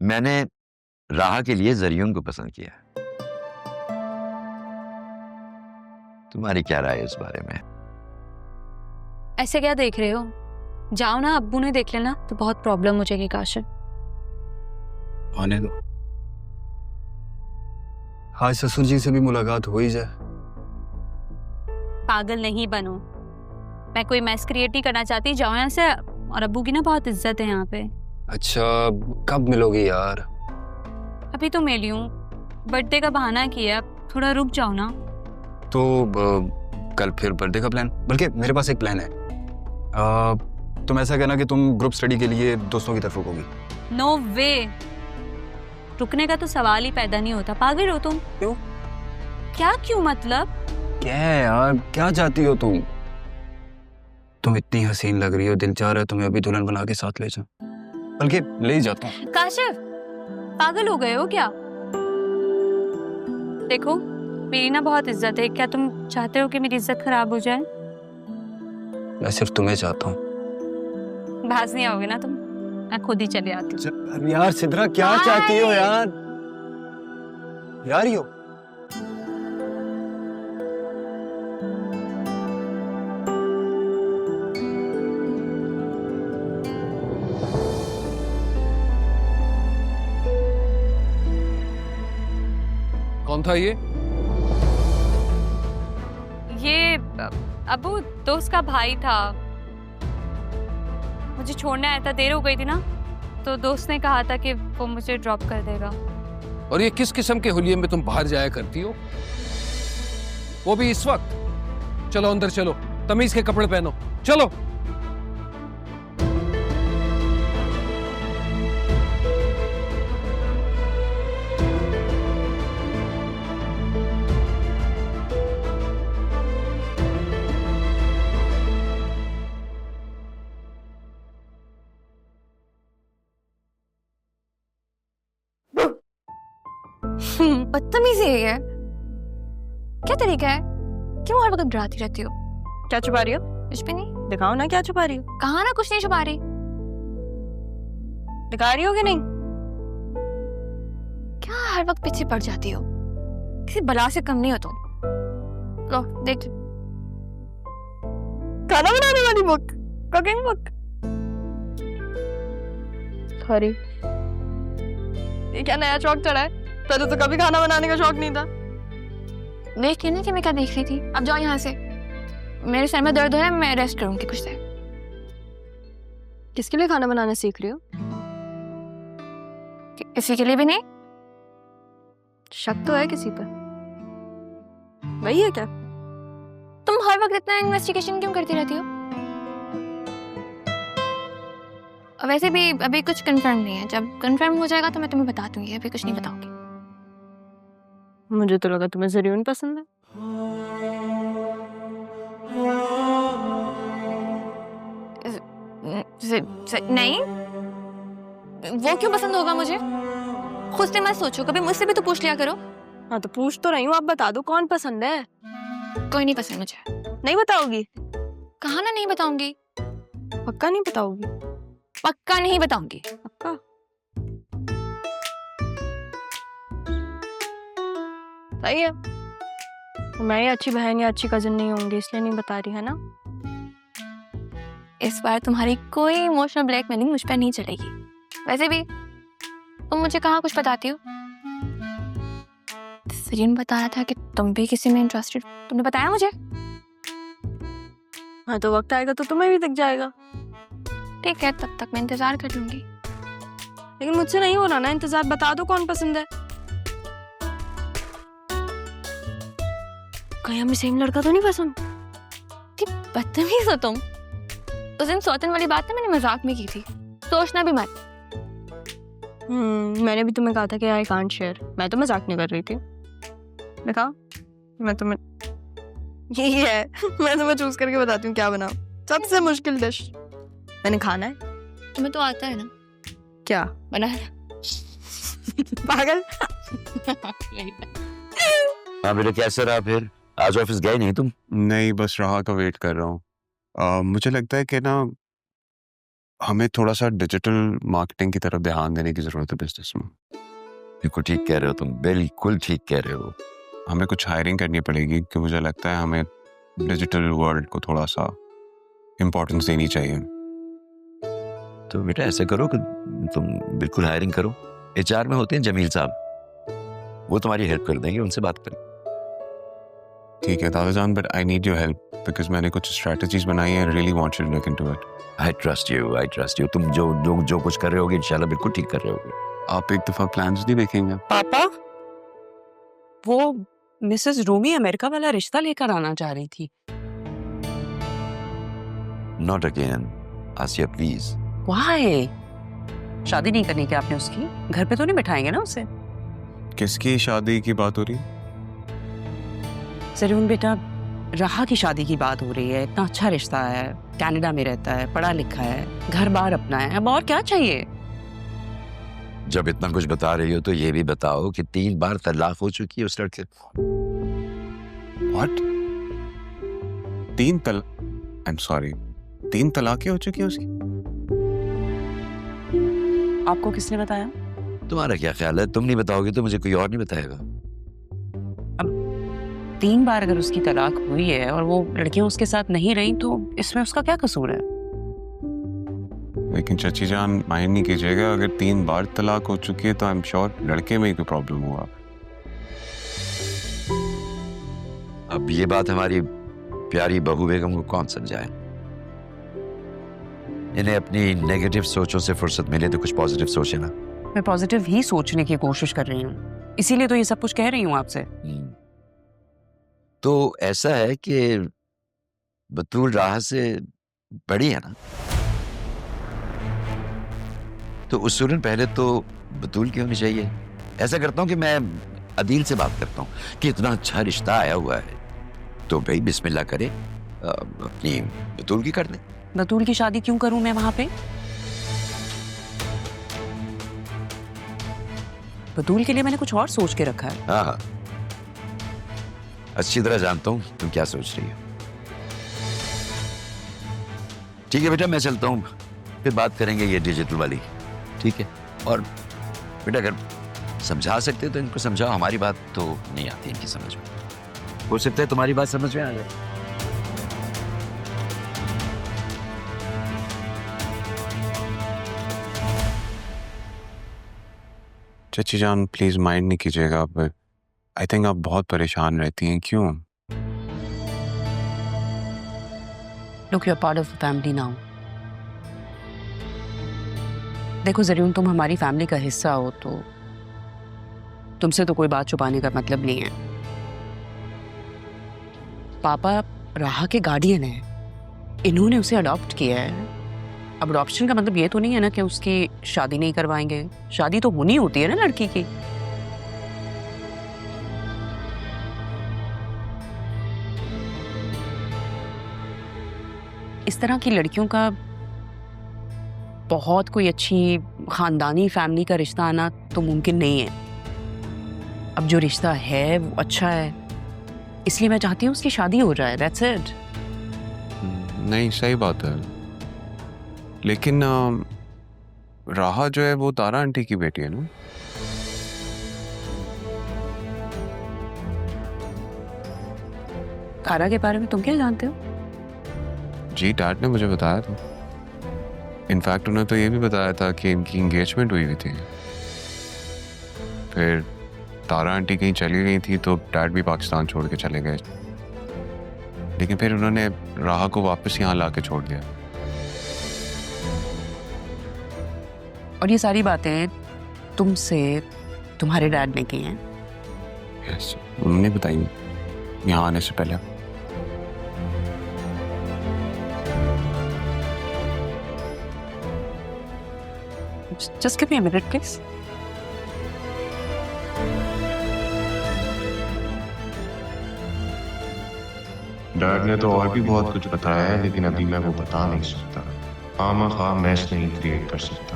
मैंने राहा के लिए जरियुन को पसंद किया। तुम्हारी क्या राय है इस बारे में? ऐसे क्या देख रहे हो? जाओ ना, अब्बू ने देख लेना तो बहुत प्रॉब्लम हो जाएगी। काशिफ, आने दो, आज ससुर जी से भी मुलाकात हो ही जाए। पागल नहीं बनो, मैं कोई मैस क्रिएट नहीं करना चाहती। जाओ यहाँ से, और अब्बू की ना बहुत इज्जत है यहाँ पे। अच्छा, कब मिलोगी यार? अभी तो मिली हूँ, बर्थडे का बहाना किया, थोड़ा रुक जाओ ना। तो कल फिर बर्थडे का प्लान, बल्कि मेरे पास एक प्लान है। तुम ऐसा कहना कि तुम ग्रुप स्टडी के लिए दोस्तों की तरफ रुकोगी। नो वे, रुकने का तो सवाल ही पैदा नहीं होता। पागल हो तुम? क्यों? क्या क्यों मतलब? क्या है यार, क्या चाहती हो तुम? तुम इतनी हसीन लग रही हो, दिल चाह रहा है तुम्हें अभी दुल्हन बना के साथ ले जाऊं, बल्कि ले ही जाता हूँ। काशिफ, पागल हो गए हो क्या? देखो, मेरी ना बहुत इज्जत है। क्या तुम चाहते हो कि मेरी इज्जत खराब हो जाए? मैं सिर्फ तुम्हें चाहता हूँ। बहस नहीं आओगे ना तुम? मैं खुद ही चले आती हूँ। यार सिद्रा, क्या चाहती हो यार? यार यो कौन था ये? अब्बू दोस्त का भाई था, मुझे छोड़ने आया था। देर हो गई थी ना, तो दोस्त ने कहा था कि वो मुझे ड्रॉप कर देगा। और ये किस किस्म के हुलिये में तुम बाहर जाया करती हो, वो भी इस वक्त? चलो अंदर चलो, तमीज के कपड़े पहनो, चलो। बदतमीजी है ये। क्या तरीका है? क्यों हर वक्त डराती रहती हो? क्या छुपा रही हो? कुछ भी नहीं। दिखाओ ना, क्या छुपा रही हो? कहा ना, कुछ नहीं छुपा रही। दिखा रही हो कि नहीं? क्या हर वक्त पीछे पड़ जाती हो? किसी बला से कम नहीं हो तुम। लो देख, खाना बनाने वाली बुक, कुकिंग बुक। सॉरी, ये क्या नया शौक चढ़ा है? पहले तो कभी खाना बनाने का शौक नहीं था। देख के नहीं कि मैं क्या देख रही थी। अब जाओ यहाँ से, मेरे सर में दर्द हो रहा है, मैं रेस्ट करूंगी कुछ देर। किसके लिए खाना बनाना सीख रही हो? किसी के लिए भी नहीं। शक तो है किसी पर। वही है क्या? तुम हर वक्त इतना इन्वेस्टिगेशन क्यों करती रहती हो? और वैसे भी अभी कुछ कंफर्म नहीं है, जब कंफर्म हो जाएगा तो मैं तुम्हें बता दूंगी। अभी कुछ नहीं बताऊंगी। मुझे तो लगा तुम्हें जरीन पसंद है। नहीं, वो क्यों पसंद होगा मुझे? खुद से मत सोचो, कभी मुझसे भी तो पूछ लिया करो। हाँ तो पूछ तो रही हूँ, आप बता दो कौन पसंद है। कोई नहीं पसंद मुझे। नहीं बताओगी? कहा ना नहीं बताऊंगी। पक्का नहीं बताओगी? पक्का नहीं बताऊंगी। पक्का? सही है, मैं ये अच्छी बहन या अच्छी कजिन नहीं होंगी, इसलिए नहीं बता रही, है ना? इस बार तुम्हारी कोई इमोशनल ब्लैकमेलिंग मुझ पर नहीं चलेगी। वैसे भी तुम मुझे कहाँ कुछ बताती हो? सरीन बताया था कि तुम भी किसी में इंटरेस्टेड। तुमने बताया मुझे? हाँ तो वक्त आएगा तो तुम्हें भी दिख जाएगा। ठीक है, तब तक मैं इंतजार कर लूंगी। लेकिन मुझसे नहीं हो रहा ना इंतजार। बता दो कौन पसंद है। कहीं हमें सेम लड़का तो नहीं पसंद? बदतमीज हो तुम। उस दिन सौतन वाली बात ना मैंने मजाक में की थी, सोचना भी मत। मैंने भी तुम्हें कहा था कि आई कांट शेयर। मैं तो मजाक नहीं कर रही थी। दिखाओ, मैं तुम्हें यही है मैं तुम्हें चूज करके बताती हूँ क्या बनाऊं। सबसे मुश्किल डिश मैंने खाना है। तुम्हें तो आता है ना क्या बनाना? पागल। हाँ बेटा, कैसे रहा फिर? आज ऑफिस गए नहीं तुम? नहीं, बस राह का वेट कर रहा हूँ। मुझे लगता है कि ना हमें थोड़ा सा डिजिटल मार्केटिंग की तरफ ध्यान देने की जरूरत है बिजनेस में। बिल्कुल ठीक कह रहे हो तुम, बिल्कुल ठीक कह रहे हो। हमें कुछ हायरिंग करनी पड़ेगी कि मुझे लगता है हमें डिजिटल वर्ल्ड को थोड़ा सा इम्पोर्टेंस देनी चाहिए। तो बेटा ऐसे करो कि तुम बिल्कुल हायरिंग करो। HR में होते हैं जमील साहब, वो तुम्हारी हेल्प कर देंगे, उनसे बात करें। ठीक है दादाजान, but I need your help because मैंने कुछ स्ट्रेटजीज बनाई है। Really want you to look into it. I trust you. तुम जो कुछ कर रहे होगे इंशाल्लाह बिल्कुल ठीक कर रहे होगे। आप एक दफा प्लान्स नहीं देखेंगे? पापा, वो मिसेस रूमी अमेरिका वाला रिश्ता लेकर आना चाह रही थी। Not again Asiya please. Why? शादी नहीं करनी क्या आपने उसकी? घर पे तो नहीं बिठाएंगे ना उसे? किसकी शादी की बात हो रही? सरून बेटा, राहा की शादी की बात हो रही है। इतना अच्छा रिश्ता है, कनाडा में रहता है, पढ़ा लिखा है, घर बार अपना है, अब और क्या चाहिए? जब इतना कुछ बता रही हो तो ये भी बताओ कि 3 बार तलाक हो चुकी है उस लड़के। व्हाट? 3 तलाकें हो चुकी हैं उसकी? आपको किसने बताया? तुम्हारा क्या ख्याल है? तुम नहीं बताओगे तो मुझे कोई और नहीं बताएगा। 3 बार अगर उसकी तलाक हुई है और वो लड़कियां उसके साथ नहीं रही तो इसमें उसका क्या कसूर है? लेकिन चाची जान माइंड नहीं कीजिएगा, अगर 3 बार तलाक हो चुकी है तो आई एम श्योर लड़के में ही कोई प्रॉब्लम हुआ। अब ये बात हमारी प्यारी बहू बेगम को कौन समझाए? इन्हें अपनी नेगेटिव सोचों से फुर्सत मिले तो कुछ पॉजिटिव सोचे ना। मैं पॉजिटिव ही सोचने की कोशिश कर रही हूँ, इसीलिए तो ये सब कुछ कह रही हूँ आपसे। तो ऐसा है कि बतूल राह से बड़ी है ना, तो उसूलन पहले तो बतूल की होनी चाहिए। ऐसा करता हूँ कि मैं अदील से बात करता हूँ कि इतना अच्छा रिश्ता आया हुआ है तो भाई बिस्मिल्लाह करे, अपनी बतूल की कर दे। बतूल की शादी क्यों करूं मैं वहां पे? बतूल के लिए मैंने कुछ और सोच के रखा है। हाँ, अच्छी तरह जानता हूँ तुम क्या सोच रही हो। ठीक है बेटा, मैं चलता हूँ, फिर बात करेंगे ये डिजिटल वाली। ठीक है? और बेटा अगर समझा सकते हो तो इनको समझाओ, हमारी बात तो नहीं आती इनकी समझ में। हो सकता है तुम्हारी बात समझ में आ जाए। चाची जान प्लीज माइंड नहीं कीजिएगा, बट आई थिंक आप बहुत परेशान रहती हैं। क्यों? Look, you are part of the family now. देखो जरूर तुम हमारी फैमिली का हिस्सा हो तो तुमसे तो कोई बात छुपाने का मतलब नहीं है। पापा राहा के गार्डियन है, इन्होंने उसे अडॉप्ट किया है। अब अडॉप्शन का मतलब ये तो नहीं है ना कि उसकी शादी नहीं करवाएंगे। शादी तो होनी होती है ना लड़की की। इस तरह की लड़कियों का बहुत कोई अच्छी खानदानी फैमिली का रिश्ता आना तो मुमकिन नहीं है। अब जो रिश्ता है वो अच्छा है, इसलिए मैं चाहती हूँ उसकी शादी हो जाए। That's it. नहीं, सही बात है, लेकिन राहा जो है वो तारा आंटी की बेटी है ना? तारा के बारे में तुम क्या जानते हो? जी डैड ने मुझे बताया था। इनफैक्ट उन्होंने तो ये भी बताया था कि इनकी एंगेजमेंट हुई थी, फिर तारा आंटी कहीं चली गई थी तो डैड भी पाकिस्तान छोड़ के चले गए, लेकिन फिर उन्होंने राहा को वापस यहाँ ला के छोड़ दिया। और ये सारी बातें तुमसे तुम्हारे डैड ने की हैं? यस, उन्होंने बताई यहाँ आने से पहले। Just give me a minute, please. Dad ने तो और भी बहुत कुछ बताया है, लेकिन अभी मैं वो बता नहीं सकता। खामा खा मैस नहीं क्रिएट कर सकता।